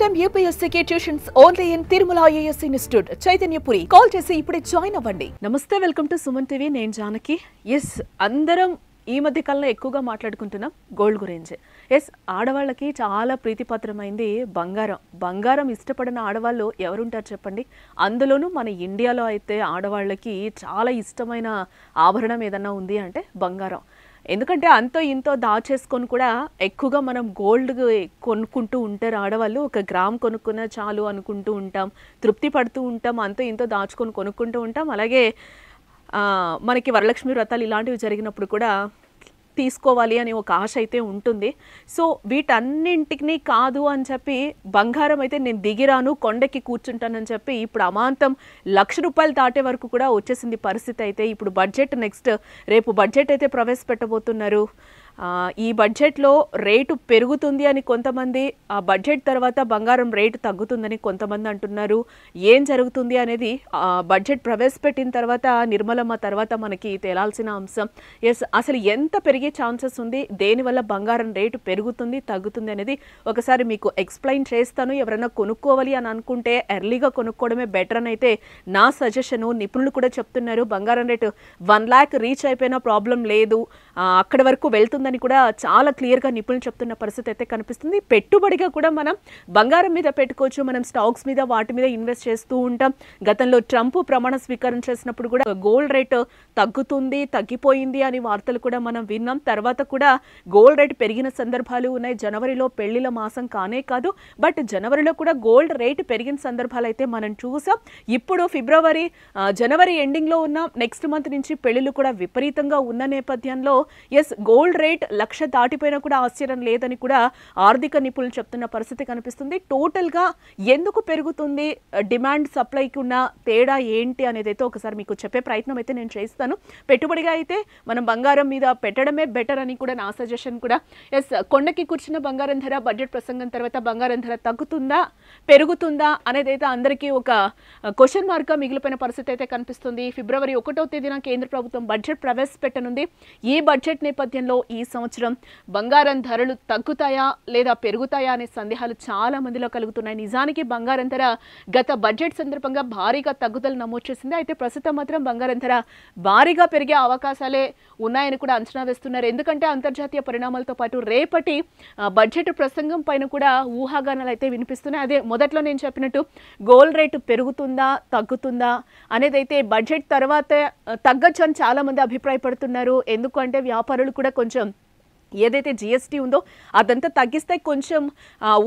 IIM UPSC tuitions only in Tirumala IAS institute Chaitanyapuri. Call చేసి ఇప్పుడే join అవ్వండి. నమస్తే, వెల్కమ్ టు సుమన్ టీవీ. నేను జానకి. ఎస్, అందరం ఈ మధ్య కాలంలో ఎక్కువగా మాట్లాడుకుంటున్నాం గోల్డ్ గురించి. ఎస్, ఆడవాళ్ళకి చాలా ప్రీతిపాత్రమైంది బంగారం. బంగారం ఇష్టపడిన ఆడవాళ్ళు ఎవరుంటారు చెప్పండి? అందులోనూ మన ఇండియాలో అయితే ఆడవాళ్ళకి చాలా ఇష్టమైన ఆభరణం ఏదన్నా ఉంది అంటే బంగారం. ఎందుకంటే అంతో ఇంతో దాచేసుకొని కూడా ఎక్కువగా మనం గోల్డ్ కొనుక్కుంటూ ఉంటారు ఆడవాళ్ళు. ఒక గ్రామ్ కొనుక్కున్నా చాలు అనుకుంటూ ఉంటాం, తృప్తి పడుతూ ఉంటాం, అంతో ఇంతో దాచుకొని కొనుక్కుంటూ ఉంటాం. అలాగే మనకి వరలక్ష్మి వ్రతాలు ఇలాంటివి జరిగినప్పుడు కూడా తీసుకోవాలి అని ఒక ఆశ అయితే ఉంటుంది. సో వీటన్నింటికి కాదు అని చెప్పి బంగారం అయితే నేను దిగిరాను, కొండకి కూర్చుంటానని చెప్పి ఇప్పుడు అమాంతం ₹1,00,000 దాటే వరకు కూడా వచ్చేసింది పరిస్థితి. అయితే ఇప్పుడు బడ్జెట్ రేపు బడ్జెట్ అయితే ప్రవేశపెట్టబోతున్నారు. ఈ బడ్జెట్లో రేటు పెరుగుతుంది అని కొంతమంది, ఆ బడ్జెట్ తర్వాత బంగారం రేటు తగ్గుతుందని కొంతమంది అంటున్నారు. ఏం జరుగుతుంది అనేది బడ్జెట్ ప్రవేశపెట్టిన తర్వాత, నిర్మలమ్మ తర్వాత మనకి తేలాల్సిన అంశం. ఎస్, అసలు ఎంత పెరిగే ఛాన్సెస్ ఉంది, దేనివల్ల బంగారం రేటు పెరుగుతుంది తగ్గుతుంది అనేది ఒకసారి మీకు ఎక్స్ప్లెయిన్ చేస్తాను. ఎవరైనా కొనుక్కోవాలి అని అనుకుంటే ఎర్లీగా కొనుక్కోవడమే బెటర్ అని అయితే నా సజెషను. నిపుణులు కూడా చెప్తున్నారు బంగారం రేటు 1 lakh రీచ్ అయిపోయినా ప్రాబ్లం లేదు, అక్కడి వరకు వెళ్తుంది అని కూడా చాలా క్లియర్గా నిపుణులు చెప్తున్న పరిస్థితి అయితే కనిపిస్తుంది. పెట్టుబడిగా కూడా మనం బంగారం మీద పెట్టుకోవచ్చు, మనం స్టాక్స్ మీద వాటి మీద ఇన్వెస్ట్ చేస్తూ ఉంటాం. గతంలో ట్రంప్ ప్రమాణ స్వీకారం చేసినప్పుడు కూడా గోల్డ్ రేట్ తగ్గుతుంది, తగ్గిపోయింది అని వార్తలు కూడా మనం విన్నాం. తర్వాత కూడా గోల్డ్ రేట్ పెరిగిన సందర్భాలు ఉన్నాయి. జనవరిలో పెళ్లిల మాసం కానే కాదు, బట్ జనవరిలో కూడా గోల్డ్ రేట్ పెరిగిన సందర్భాలు అయితే మనం చూసాం. ఇప్పుడు జనవరి ఎండింగ్లో ఉన్న నెక్స్ట్ మంత్ నుంచి పెళ్లిళ్ళు కూడా విపరీతంగా ఉన్న నేపథ్యంలో ఎస్, గోల్డ్ రేట్ 1,00,000 దాటిపోయినా కూడా ఆశ్చర్యం లేదని కూడా ఆర్థిక నిపుణులు చెప్తున్న పరిస్థితి కనిపిస్తుంది. టోటల్గా ఎందుకు పెరుగుతుంది, డిమాండ్ సప్లైకి ఉన్న తేడా ఏంటి అనేది అయితే ఒకసారి మీకు చెప్పే ప్రయత్నం అయితే నేను చేస్తాను. పెట్టుబడిగా అయితే మనం బంగారం మీద పెట్టడమే బెటర్ అని కూడా నా సజెషన్ కూడా. ఎస్, కొండకి కూర్చున్న బంగారం ధర బడ్జెట్ ప్రసంగం తర్వాత బంగారం ధర తగ్గుతుందా పెరుగుతుందా అనేది అయితే అందరికీ ఒక క్వశ్చన్ మార్క్గా మిగిలిపోయిన పరిస్థితి అయితే కనిపిస్తుంది. ఫిబ్రవరి 1వ తేదీన కేంద్ర ప్రభుత్వం బడ్జెట్ ప్రవేశపెట్టనుంది. ఈ బడ్జెట్ నేపథ్యంలో ఈ సంవత్సరం బంగారం ధరలు తగ్గుతాయా లేదా పెరుగుతాయా అనే సందేహాలు చాలా మందిలో కలుగుతున్నాయి. నిజానికి బంగారం ధర గత బడ్జెట్ సందర్భంగా భారీగా తగ్గుదల నమోదు చేసింది. అయితే ప్రస్తుతం మాత్రం బంగారం ధర భారీగా పెరిగే అవకాశాలే ఉన్నాయని కూడా అంచనా వేస్తున్నారు. ఎందుకంటే అంతర్జాతీయ పరిణామాలతో పాటు రేపటి బడ్జెట్ ప్రసంగం పైన కూడా ఊహాగానాలు అయితే వినిపిస్తున్నాయి. అదే మొదట్లో నేను చెప్పినట్టు గోల్డ్ రేటు పెరుగుతుందా తగ్గుతుందా అనేది అయితే బడ్జెట్ తర్వాతే తగ్గచ్చు అని చాలా మంది అభిప్రాయపడుతున్నారు. ఎందుకంటే వ్యాపారులు కూడా కొంచెం ఏదైతే GST ఉందో అదంతా తగ్గిస్తే కొంచెం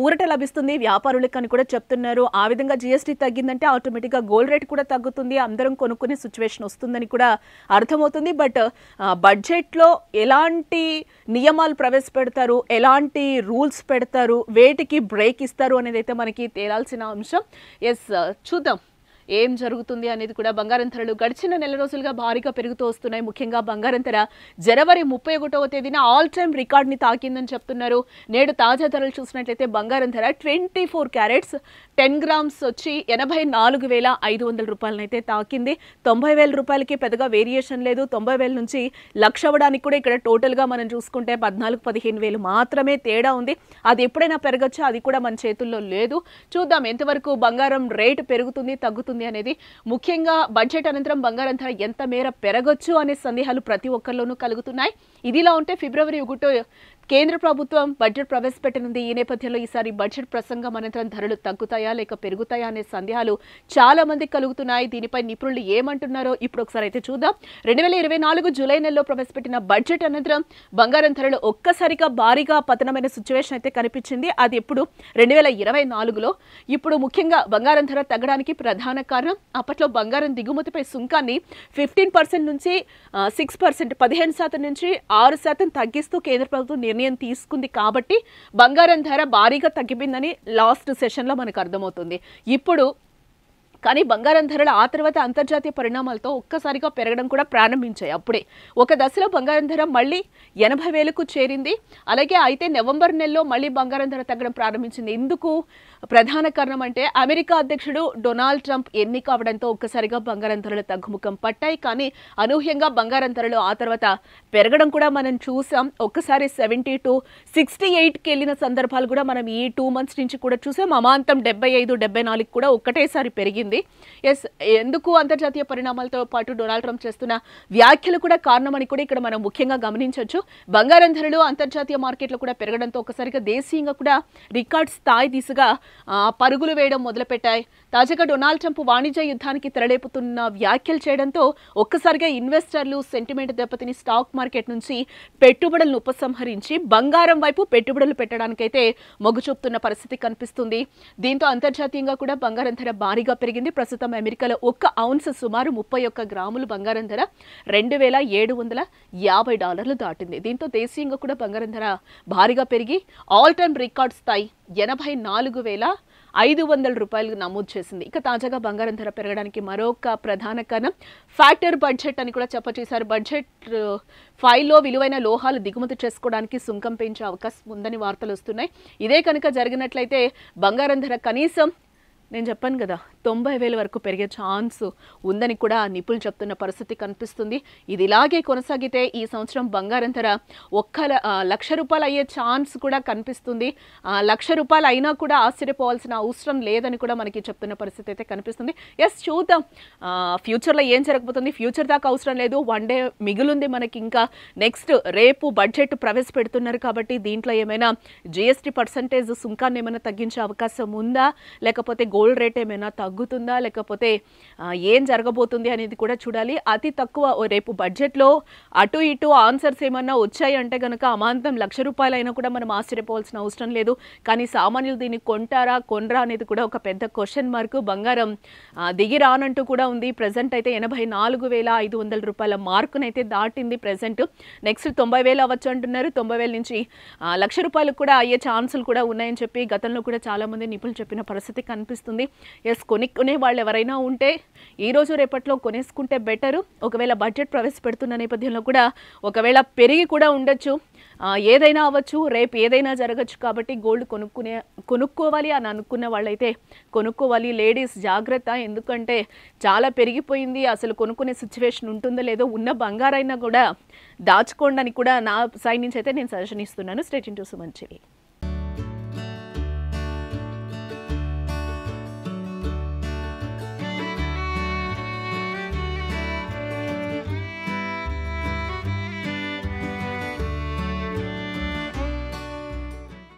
ఊరట లభిస్తుంది వ్యాపారులకు అని కూడా చెప్తున్నారు. ఆ విధంగా GST తగ్గిందంటే ఆటోమేటిక్గా గోల్డ్ రేట్ కూడా తగ్గుతుంది, అందరం కొనుక్కునే సిచ్యువేషన్ వస్తుందని కూడా అర్థమవుతుంది. బట్ బడ్జెట్లో ఎలాంటి నియమాలు ప్రవేశపెడతారు, ఎలాంటి రూల్స్ పెడతారు, వేటికి బ్రేక్ ఇస్తారు అనేది అయితే మనకి తేలాల్సిన అంశం. ఎస్, చూద్దాం ఏం జరుగుతుంది అనేది కూడా. బంగారం ధరలు గడిచిన నెల రోజులుగా భారీగా పెరుగుతూ వస్తున్నాయి. ముఖ్యంగా బంగారం ధర జనవరి 31వ తేదీన ఆల్ టైమ్ రికార్డ్ని తాకిందని చెప్తున్నారు. నేడు తాజా ధరలు చూసినట్లయితే బంగారం ధర 24 క్యారెట్స్ 10 grams వచ్చి ₹84,500 అయితే తాకింది. ₹90,000 పెద్దగా వేరియేషన్ లేదు. 90,000 నుంచి 1,00,000 అవ్వడానికి కూడా ఇక్కడ టోటల్గా మనం చూసుకుంటే 14,000-15,000 మాత్రమే తేడా ఉంది. అది ఎప్పుడైనా పెరగచ్చు, అది కూడా మన చేతుల్లో లేదు. చూద్దాం ఎంతవరకు బంగారం రేటు పెరుగుతుంది తగ్గుతుంది అనేది. ముఖ్యంగా బడ్జెట్ అనంతరం బంగారం ధర ఎంత మేర పెరగొచ్చు అనే సందేహాలు ప్రతి ఒక్కరిలోనూ కలుగుతున్నాయి. ఇదిలా ఉంటే ఫిబ్రవరి 1 కేంద్ర ప్రభుత్వం బడ్జెట్ ప్రవేశపెట్టనుంది. ఈ నేపథ్యంలో ఈసారి బడ్జెట్ ప్రసంగం అనంతరం ధరలు తగ్గుతాయా లేక పెరుగుతాయా అనే సందేహాలు చాలా మందికి కలుగుతున్నాయి. దీనిపై నిపుణులు ఏమంటున్నారో ఇప్పుడు ఒకసారి అయితే చూద్దాం. 2024 జూలై నెలలో ప్రవేశపెట్టిన బడ్జెట్ అనంతరం బంగారం ధరలు ఒక్కసారిగా భారీగా పతనమైన సిచ్యువేషన్ అయితే కనిపించింది. అది ఇప్పుడు 2024లో. ఇప్పుడు ముఖ్యంగా బంగారం ధర తగ్గడానికి ప్రధాన కారణం అప్పట్లో బంగారం దిగుమతిపై సుంకాన్ని 15% నుంచి 6%, 15% నుంచి 6% తగ్గిస్తూ కేంద్ర ప్రభుత్వం నిర్ణయం తీసుకుంది. కాబట్టి బంగారం ధర భారీగా తగ్గిపోయిందని లాస్ట్ సెషన్లో మనకు అర్థమవుతుంది. ఇప్పుడు కానీ బంగారం ధరలు ఆ తర్వాత అంతర్జాతీయ పరిణామాలతో ఒక్కసారిగా పెరగడం కూడా ప్రారంభించాయి. అప్పుడే ఒక దశలో బంగారం ధర మళ్ళీ 80,000కు చేరింది. అలాగే అయితే నవంబర్ నెలలో మళ్ళీ బంగారం ధర తగ్గడం ప్రారంభించింది. ఇందుకు ప్రధాన కారణం అంటే అమెరికా అధ్యక్షుడు డొనాల్డ్ ట్రంప్ ఎన్నిక అవడంతో ఒక్కసారిగా బంగారం ధరలు తగ్గుముఖం పట్టాయి. కానీ అనూహ్యంగా బంగారం ధరలు ఆ తర్వాత పెరగడం కూడా మనం చూసాం. ఒక్కసారి 70 to 68కి వెళ్ళిన సందర్భాలు కూడా మనం ఈ 2 months నుంచి కూడా చూసాం. అమాంతం 75, 74 కూడా ఒక్కటేసారి పెరిగింది. ఎస్, ఎందుకు అంతర్జాతీయ పరిణామాలతో పాటు డొనాల్డ్ ట్రంప్ చేస్తున్న వ్యాఖ్యలు కూడా కారణమని కూడా ఇక్కడ మనం ముఖ్యంగా గమనించవచ్చు. బంగారం ధరలు అంతర్జాతీయ మార్కెట్లో కూడా పెరగడంతో ఒక్కసారిగా దేశీయంగా కూడా రికార్డ్ స్థాయి దిశగా పరుగులు వేయడం మొదలుపెట్టాయి. తాజాగా డొనాల్డ్ ట్రంప్ వాణిజ్య యుద్ధానికి తెరలేపుతున్న వ్యాఖ్యలు చేయడంతో ఒక్కసారిగా ఇన్వెస్టర్లు సెంటిమెంట్ దెబ్బతిని స్టాక్ మార్కెట్ నుంచి పెట్టుబడులను ఉపసంహరించి బంగారం వైపు పెట్టుబడులు పెట్టడానికైతే మొగ్గు చూపుతున్న పరిస్థితి కనిపిస్తుంది. దీంతో అంతర్జాతీయంగా కూడా బంగారం ధర భారీగా పెరిగింది. ప్రస్తుతం అమెరికాలో 1 ounce సుమారు 31 గ్రాములు బంగారం ధర $2,750 దాటింది. దీంతో దేశీయంగా కూడా బంగారం ధర భారీగా పెరిగి ఆల్ టైమ్ రికార్డ్ స్థాయి $84,500 నమోదు చేసింది. ఇక తాజాగా బంగారం ధర పెరగడానికి మరొక ప్రధాన కారణం ఫ్యాక్టర్ బడ్జెట్ అని కూడా చెప్పచేశారు. బడ్జెట్ 5లో విలువైన లోహాలు దిగుమతి చేసుకోవడానికి సుంకం పెంచే అవకాశం ఉందని వార్తలు వస్తున్నాయి. ఇదే కనుక జరిగినట్లయితే బంగారం ధర కనీసం నేను చెప్పాను కదా 90,000 వరకు పెరిగే ఛాన్స్ ఉందని కూడా నిపుణులు చెప్తున్న పరిస్థితి కనిపిస్తుంది. ఇది ఇలాగే కొనసాగితే ఈ సంవత్సరం బంగారం ధర ₹1,00,000 అయ్యే ఛాన్స్ కూడా కనిపిస్తుంది. ₹1,00,000 అయినా కూడా ఆశ్చర్యపోవాల్సిన అవసరం లేదని కూడా మనకి చెప్తున్న పరిస్థితి అయితే కనిపిస్తుంది. ఎస్, చూద్దాం ఫ్యూచర్లో ఏం జరగబోతుంది. ఫ్యూచర్ దాకా అవసరం లేదు, 1 day మిగులుంది మనకి. ఇంకా నెక్స్ట్ రేపు బడ్జెట్ ప్రవేశపెడుతున్నారు కాబట్టి దీంట్లో ఏమైనా GST పర్సంటేజ్ సుంకాన్ని ఏమైనా తగ్గించే అవకాశం ఉందా, లేకపోతే గోల్డ్ రేట్ ఏమైనా తగ్గుతుందా, లేకపోతే ఏం జరగబోతుంది అనేది కూడా చూడాలి. అతి తక్కువ రేపు బడ్జెట్లో అటు ఇటు ఆన్సర్స్ ఏమన్నా వచ్చాయి అంటే కనుక అమాంతం ₹1,00,000 అయినా కూడా మనం ఆశ్చర్యపోవాల్సిన అవసరం లేదు. కానీ సామాన్యులు దీన్ని కొంటారా కొనరా అనేది కూడా ఒక పెద్ద క్వశ్చన్ మార్క్. బంగారం దిగి రానంటూ కూడా ఉంది. ప్రెసెంట్ అయితే $84,500 మార్కునైతే దాటింది. ప్రెసెంట్ నెక్స్ట్ 90,000 అవ్వచ్చు అంటున్నారు. 90,000 నుంచి ₹1,00,000 కూడా అయ్యే ఛాన్సులు కూడా ఉన్నాయని చెప్పి గతంలో కూడా చాలా మంది నిపుణులు చెప్పిన పరిస్థితి కనిపిస్తుంది. ఎస్, కొనుక్కునే వాళ్ళు ఎవరైనా ఉంటే ఈ రోజు రేపట్లో కొనేసుకుంటే బెటరు. ఒకవేళ బడ్జెట్ ప్రవేశపెడుతున్న నేపథ్యంలో కూడా ఒకవేళ పెరిగి కూడా ఉండొచ్చు. ఏదైనా అవ్వచ్చు, రేపు ఏదైనా జరగచ్చు. కాబట్టి గోల్డ్ కొనుక్కోవాలి అని అనుకున్న వాళ్ళైతే కొనుక్కోవాలి. లేడీస్ జాగ్రత్త, ఎందుకంటే చాలా పెరిగిపోయింది. అసలు కొనుక్కునే సిచ్యువేషన్ ఉంటుందో లేదో, ఉన్న బంగారైనా కూడా దాచుకోండి అని కూడా నా సైడ్ నుంచి అయితే నేను సజెషన్ ఇస్తున్నాను. Stay tuned to Suman TV.